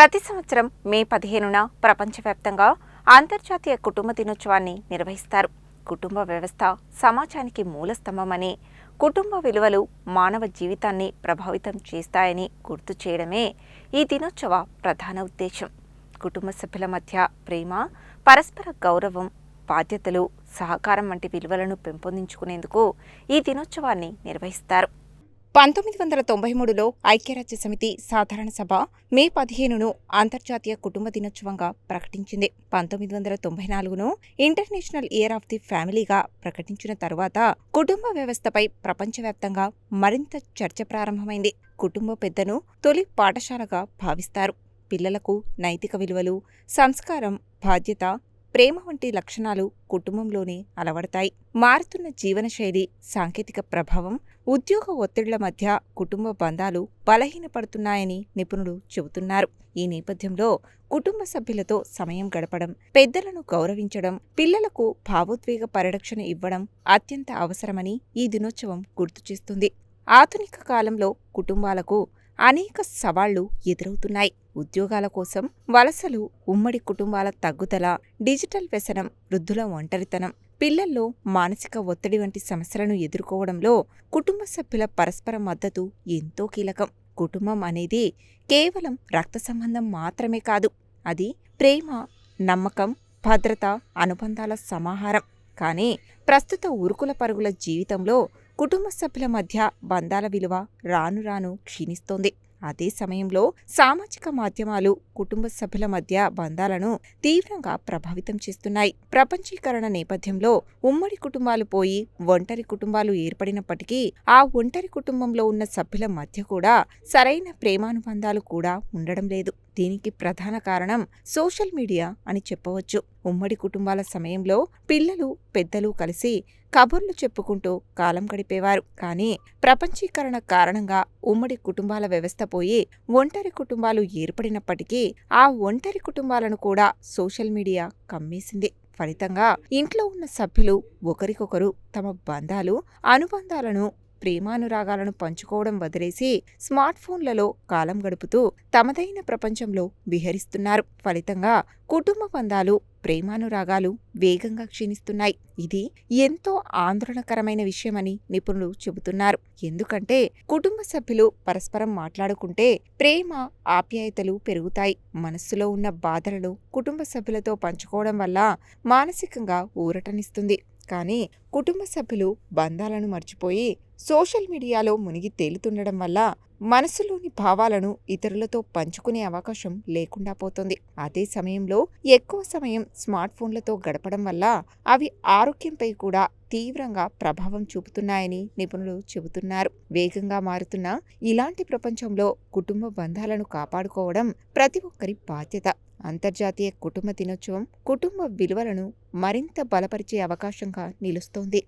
ప్రతి సంవత్సరం మే 15న ప్రపంచవ్యాప్తంగా అంతర్జాతీయ కుటుంబ దినోత్సవాన్ని నిర్వహిస్తారు. కుటుంబ వ్యవస్థ సమాజానికి మూలస్తంభమని, కుటుంబ విలువలు మానవ జీవితాన్ని ప్రభావితం చేస్తాయని గుర్తు చేయడమే ఈ దినోత్సవ ప్రధాన ఉద్దేశం. కుటుంబ సభ్యుల మధ్య ప్రేమ, పరస్పర గౌరవం, బాధ్యతలు, సహకారం వంటి విలువలను పెంపొందించుకునేందుకు ఈ దినోత్సవాన్ని నిర్వహిస్తారు. 1993లో ఐక్యరాజ్య సమితి సాధారణ సభ మే 15ను అంతర్జాతీయ కుటుంబ దినోత్సవంగా ప్రకటించింది. 1994ను ఇంటర్నేషనల్ ఇయర్ ఆఫ్ ది ఫ్యామిలీగా ప్రకటించిన తరువాత కుటుంబ వ్యవస్థపై ప్రపంచవ్యాప్తంగా మరింత చర్చ ప్రారంభమైంది. కుటుంబ పెద్దను తొలి పాఠశాలగా భావిస్తారు. పిల్లలకు నైతిక విలువలు, సంస్కారం, బాధ్యత, ప్రేమ వంటి లక్షణాలు కుటుంబంలోనే అలవడతాయి. మారుతున్న జీవనశైలి, సాంకేతిక ప్రభావం, ఉద్యోగ ఒత్తిళ్ల మధ్య కుటుంబ బంధాలు బలహీనపడుతున్నాయని నిపుణులు చెబుతున్నారు. ఈ నేపథ్యంలో కుటుంబ సభ్యులతో సమయం గడపడం, పెద్దలను గౌరవించడం, పిల్లలకు భావోద్వేగ పరిరక్షణ ఇవ్వడం అత్యంత అవసరమని ఈ దినోత్సవం గుర్తు చేస్తుంది. ఆధునిక కాలంలో కుటుంబాలకు అనేక సవాళ్లు ఎదురవుతున్నాయి. ఉద్యోగాల కోసం వలసలు, ఉమ్మడి కుటుంబాల తగ్గుదల, డిజిటల్ వ్యసనం, వృద్ధుల ఒంటరితనం, పిల్లల్లో మానసిక ఒత్తిడి వంటి సమస్యలను ఎదుర్కోవడంలో కుటుంబ సభ్యుల పరస్పర మద్దతు ఎంతో కీలకం. కుటుంబం అనేది కేవలం రక్త సంబంధం మాత్రమే కాదు. అది ప్రేమ, నమ్మకం, భద్రత, అనుబంధాల సమాహారం. కానీ ప్రస్తుత ఉరుకుల పరుగుల జీవితంలో కుటుంబ సభ్యుల మధ్య బంధాల విలువ రాను రాను క్షీణిస్తోంది. అదే సమయంలో సామాజిక మాధ్యమాలు కుటుంబ సభ్యుల మధ్య బంధాలను తీవ్రంగా ప్రభావితం చేస్తున్నాయి. ప్రపంచీకరణ నేపథ్యంలో ఉమ్మడి కుటుంబాలు పోయి ఒంటరి కుటుంబాలు ఏర్పడినప్పటికీ ఆ ఒంటరి కుటుంబంలో ఉన్న సభ్యుల మధ్య కూడా సరైన ప్రేమానుబంధాలు కూడా ఉండడం లేదు. దీనికి ప్రధాన కారణం సోషల్ మీడియా అని చెప్పవచ్చు. ఉమ్మడి కుటుంబాల సమయంలో పిల్లలు, పెద్దలు కలిసి కబుర్లు చెప్పుకుంటూ కాలం గడిపేవారు. కానీ ప్రపంచీకరణ కారణంగా ఉమ్మడి కుటుంబాల వ్యవస్థ పోయి ఒంటరి కుటుంబాలు ఏర్పడినప్పటికీ ఆ ఒంటరి కుటుంబాలను కూడా సోషల్ మీడియా కమ్మేసింది. ఫలితంగా ఇంట్లో ఉన్న సభ్యులు ఒకరికొకరు తమ బంధాలు, అనుబంధాలను, ప్రేమానురాగాలను పంచుకోవడం వదిలేసి స్మార్ట్ ఫోన్లలో కాలం గడుపుతూ తమదైన ప్రపంచంలో విహరిస్తున్నారు. ఫలితంగా కుటుంబ బంధాలు, ప్రేమానురాగాలు వేగంగా క్షీణిస్తున్నాయి. ఇది ఎంతో ఆందోళనకరమైన విషయమని నిపుణులు చెబుతున్నారు. ఎందుకంటే కుటుంబ సభ్యులు పరస్పరం మాట్లాడుకుంటే ప్రేమ, ఆప్యాయతలు పెరుగుతాయి. మనస్సులో ఉన్న బాధలను కుటుంబ సభ్యులతో పంచుకోవడం వల్ల మానసికంగా ఊరటనిస్తుంది. కానీ కుటుంబ సభ్యులు బంధాలను మర్చిపోయి సోషల్ మీడియాలో మునిగి తేలుతుండడం వల్ల మనసులోని భావాలను ఇతరులతో పంచుకునే అవకాశం లేకుండా పోతుంది. అదే సమయంలో ఎక్కువ సమయం స్మార్ట్ ఫోన్లతో గడపడం వల్ల అవి ఆరోగ్యంపై కూడా తీవ్రంగా ప్రభావం చూపుతున్నాయని నిపుణులు చెబుతున్నారు. వేగంగా మారుతున్న ఇలాంటి ప్రపంచంలో కుటుంబ బంధాలను కాపాడుకోవడం ప్రతి ఒక్కరి బాధ్యత. అంతర్జాతీయ కుటుంబ దినోత్సవం కుటుంబ విలువలను మరింత బలపరిచే అవకాశంగా నిలుస్తోంది.